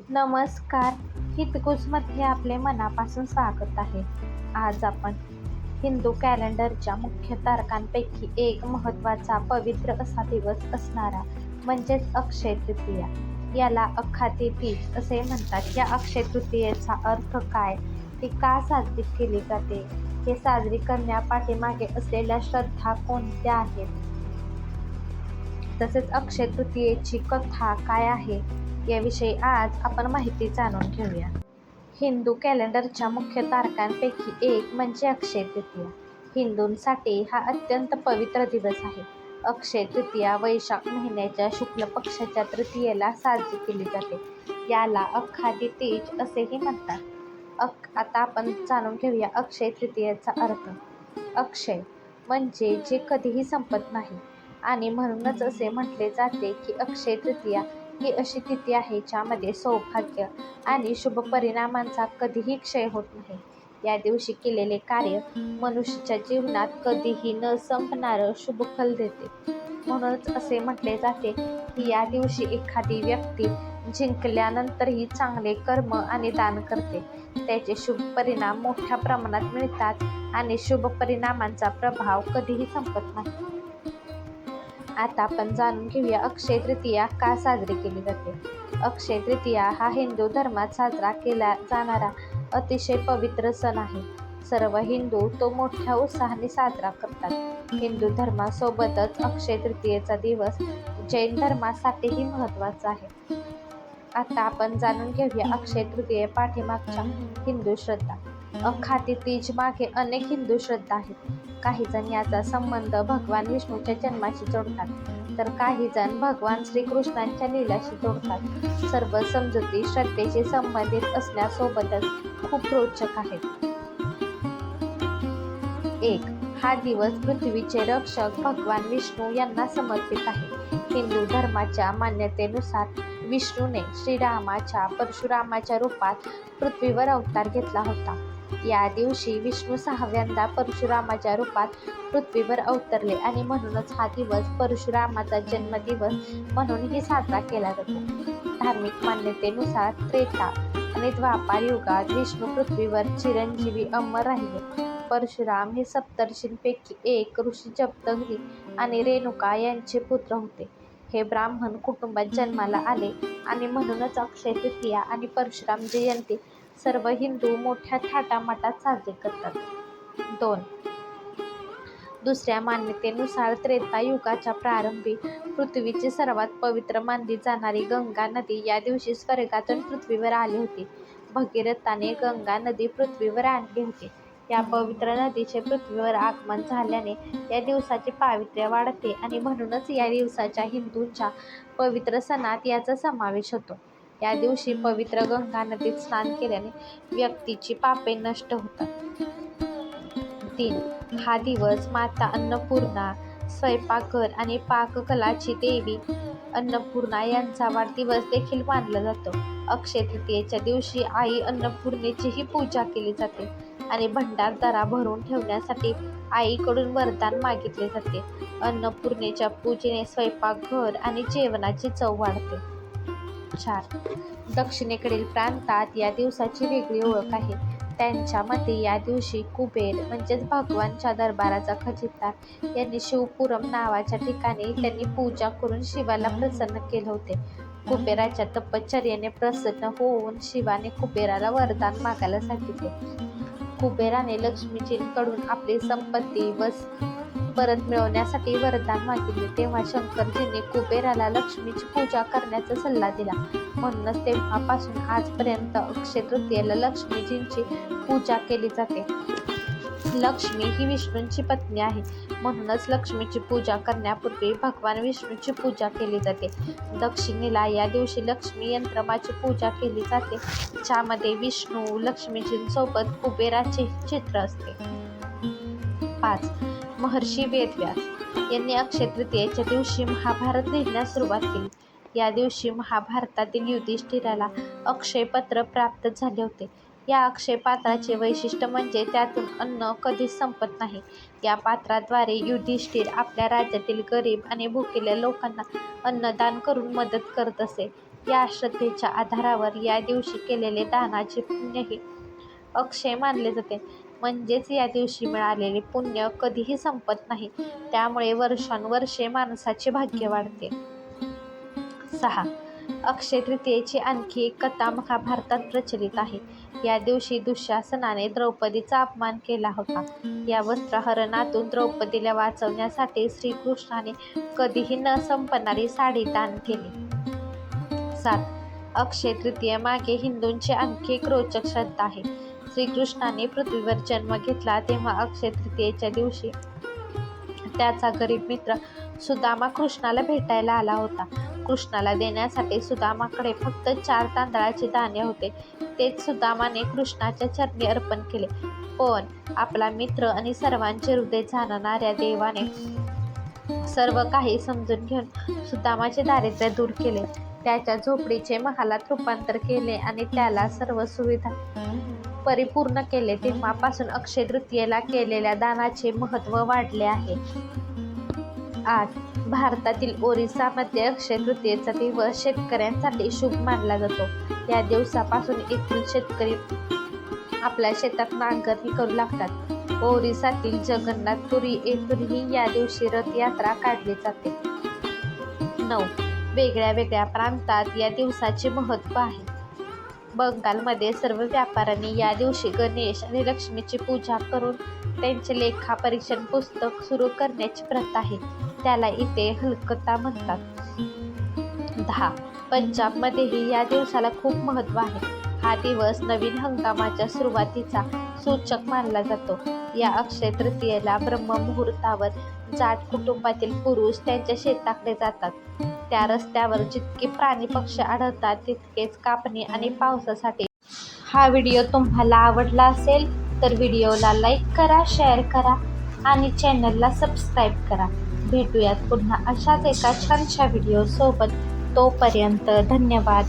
नमस्कार. हितगुजमध्ये आपले मनापासून स्वागत आहे. आज आपण हिंदू कॅलेंडरच्या मुख्य तारखांपैकी एक महत्त्वाचा पवित्र असा दिवस असणारा म्हणजेच अक्षय तृतीया, याला अखाती तीज असे म्हणतात. या अक्षय तृतीयेचा अर्थ काय, ती का साजरी केली जाते, हे साजरी करण्यापाठीमागे असलेल्या श्रद्धा कोणत्या आहेत, तसेच अक्षय तृतीयेची कथा काय आहे, याविषयी आज आपण माहिती जाणून घेऊया. हिंदू कॅलेंडरच्या मुख्य तारखांपैकी एक म्हणजे अक्षय तृतीया. हिंदूंसाठी हा अत्यंत पवित्र दिवस आहे. अक्षय तृतीया वैशाख महिन्याच्या शुक्ल पक्षाच्या तृतीयेला साजरी केली जाते. याला अखाती तीज असेही म्हणतात. आता आपण जाणून घेऊया अक्षय तृतीयेचा अर्थ. अक्षय म्हणजे जे कधीही संपत नाही, आणि म्हणूनच असे म्हटले जाते की अक्षय तृतीया ही अशी तिथी आहे ज्यामध्ये सौभाग्य आणि शुभ परिणामांचा कधीही क्षय होत नाही. या दिवशी केलेले कार्य मनुष्याच्या जीवनात कधीही न संपणारं शुभ फल देते. म्हणूनच असे म्हटले जाते की या दिवशी एखादी व्यक्ती जिंकल्यानंतरही चांगले कर्म आणि दान करते, त्याचे शुभ परिणाम मोठ्या प्रमाणात मिळतात आणि शुभ परिणामांचा प्रभाव कधीही संपत नाही. आता आपण जाणून घेऊया अक्षय तृतीया का साजरी केली जाते. अक्षय तृतीया हा हिंदू धर्मात साजरा केला जाणारा अतिशय पवित्र सण आहे. सर्व हिंदू तो मोठ्या उत्साहाने साजरा करतात. हिंदू धर्मासोबतच अक्षय तृतीयेचा दिवस जैन धर्मासाठीही महत्त्वाचा आहे. आता आपण जाणून घेऊया अक्षय तृतीये पाठीमागच्या हिंदू श्रद्धा. अखाती तीज मागे अनेक हिंदू श्रद्धा आहेत. काही जण याचा संबंध भगवान विष्णूच्या जन्माशी जोडतात, तर काही जण भगवान श्रीकृष्णांच्या लीलाशी जोडतात. सर्व समजुती श्रद्धेशी संबंधित असण्यासोबतच खूप रोचक आहेत. 1. हा दिवस पृथ्वीचे रक्षक भगवान विष्णू यांना समर्पित आहे. हिंदू धर्माच्या मान्यतेनुसार विष्णूने श्रीरामाच्या परशुरामाच्या रूपात पृथ्वीवर अवतार घेतला होता. या दिवशी विष्णू 6व्यांदा परशुरामाच्या रूपात पृथ्वीवर अवतरले आणि म्हणूनच हा दिवस परशुरामाचा जन्मदिवस म्हणूनही साजरा केला जातो. धार्मिक मान्यतेनुसार त्रेता आणि द्वापार युगात विष्णू पृथ्वीवर चिरंजीवी अमर राहिले. परशुराम हे सप्तर्षींपैकी एक ऋषी जमदग्नी आणि रेणुका यांचे पुत्र होते. हे ब्राह्मण कुटुंबात जन्माला आले आणि म्हणूनच अक्षय तृतीया आणि परशुराम जयंती सर्व हिंदू मोठ्या थाटामाटात साजरी करतात. 2. दुसऱ्या मान्यतेनुसार त्रेता युगाच्या प्रारंभी पृथ्वीची सर्वात पवित्र मानली जाणारी गंगा नदी या दिवशी स्वर्गातून पृथ्वीवर आली होती. भगीरथाने गंगा नदी पृथ्वीवर आणली होती. या पवित्र नदीचे पृथ्वीवर आगमन झाल्याने या दिवसाचे पावित्र्य वाढते आणि म्हणूनच या दिवसाच्या हिंदूंच्या पवित्र सणात याचा समावेश होतो. या दिवशी पवित्र गंगा नदीत स्नान केल्याने व्यक्तीची पापे नष्ट होतात. 3. हा दिवस माता अन्नपूर्णा, स्वयंपाकघर आणि पाककलाची देवी अन्नपूर्णा यांचा वाढदिवस देखील मानला जातो. अक्षय तृतीयेच्या दिवशी आई अन्नपूर्णेचीही पूजा केली जाते आणि भंडारदारा भरून ठेवण्यासाठी आईकडून वरदान मागितले जाते. अन्नपूर्णेच्या पूजेने स्वयंपाकघर आणि जेवणाची चव वाढते. 4. दक्षिणेकडील प्रांतात या दिवसाची वेगळी ओळख आहे. त्यांच्या मते या दिवशी कुबेर म्हणजेच भगवानच्या दरबाराचा खजिनदार यांनी शिवपुरम नावाच्या ठिकाणी त्यांनी पूजा करून शिवाला प्रसन्न केले होते. कुबेराच्या तपश्चर्येने प्रसन्न होऊन शिवाने कुबेराला वरदान मागायला सांगितले. कुबेराने लक्ष्मीजींकडून आपली संपत्ती व परत मिळवण्यासाठी वरदान मागितले. तेव्हा शंकरजींनी कुबेराला लक्ष्मीची पूजा करण्याचा सल्ला दिला. म्हणूनच तेव्हापासून आजपर्यंत अक्षय तृतीयेला लक्ष्मीजींची पूजा केली जाते. लक्ष्मी ही विष्णूंची पत्नी आहे, म्हणूनच लक्ष्मीची पूजा करण्यापूर्वी भगवान विष्णूची पूजा केली जाते. दक्षिणेला या दिवशी लक्ष्मी यंत्रमाची पूजा केली जाते, ज्यामध्ये विष्णू लक्ष्मीजींसोबत कुबेराचे चित्र असते. 5. महर्षी वेदव्यास यांनी अक्षय तृतीयेच्या दिवशी महाभारत लिहिण्यास सुरुवात केली. या दिवशी महाभारतातील युधिष्ठिराला अक्षय पत्र प्राप्त झाले होते. या अक्षय पात्राचे वैशिष्ट्य म्हणजे त्यातून अन्न कधीच संपत नाही. या पात्राद्वारे युधिष्ठिर आपल्या राज्यातील गरीब आणि भुकेल्या लोकांना अन्नदान करून मदत करत असे. या श्रद्धेच्या आधारावर या दिवशी केलेले दानाचे पुण्यही अक्षय मानले जाते. म्हणजेच या दिवशी मिळालेले पुण्य कधीही संपत नाही. त्यामुळे वर्षानुवर्षे माणसाचे भाग्य वाढते. 6. अक्षय तृतीयेची आणखी एक कथा महाभारतात प्रचलित आहे. या दिवशी दुःशासनाने द्रौपदीचा अपमान केला होता. या वस्त्रहरणातून द्रौपदीला वाचवण्यासाठी श्रीकृष्णाने कधीही न संपणारी साडी दान केली. 7. अक्षय तृतीय मागे हिंदूंची आणखी एक रोचक श्रद्धा आहे. श्रीकृष्णाने पृथ्वीवर जन्म घेतला तेव्हा अक्षय तृतीयेच्या दिवशी त्याचा गरीब मित्र सुदामा कृष्णाला भेटायला आला होता. कृष्णाला देण्यासाठी सुदामाकडे फक्त 4 तांदळाचे दाणे होते. तेच सुदामाने कृष्णाच्या चरणी अर्पण केले. पण आपला मित्र आणि सर्वांचे हृदय जाणणाऱ्या देवाने सर्व काही समजून घेऊन सुदामाचे दारिद्र्य दूर केले. त्याच्या झोपडीचे महालात रूपांतर केले आणि त्याला सर्व सुविधा परिपूर्ण केले. तेव्हापासून अक्षय तृतीयेला केलेल्या दानाचे महत्त्व वाढले आहे. 8. भारतातील ओरिसामध्ये अक्षय तृतीयेचा दिवस शेतकऱ्यांसाठी शुभ मानला जातो. या दिवसापासून येथील शेतकरी आपल्या शेतात नांगरणी करू लागतात. ओरिसातील जगन्नाथपुरी येथूनही या दिवशी रथयात्रा काढली जाते. 9. वेगळ्या वेगळ्या प्रांतात या दिवसाचे महत्त्व आहे. बंगालमध्ये सर्व व्यापाऱ्यांनी या दिवशी गणेश आणि लक्ष्मीची पूजा करून त्यांचे लेखापरीक्षण पुस्तक सुरू करण्याची प्रथा आहे. त्याला इथे हलकता म्हणतात. 10. पंजाबमध्येही या दिवसाला खूप महत्त्व आहे. हा दिवस नवीन हंगामाच्या सुरुवातीचा सूचक मानला जातो. या अक्षय तृतीयेला ब्रह्ममुहूर्तावर जाट कुटुंबातील पुरुष त्यांच्या शेताकडे जातात. त्या रस्त्यावर जितके प्राणी पक्षी आढळतात तितकेच कापणी आणि पावसासाठी. हा व्हिडिओ तुम्हाला आवडला असेल तर व्हिडिओला लाईक करा, शेअर करा आणि चॅनलला सबस्क्राईब करा. भेटूयात पुन्हा अशाच एका छानशा व्हिडिओ सोबत. तोपर्यंत धन्यवाद.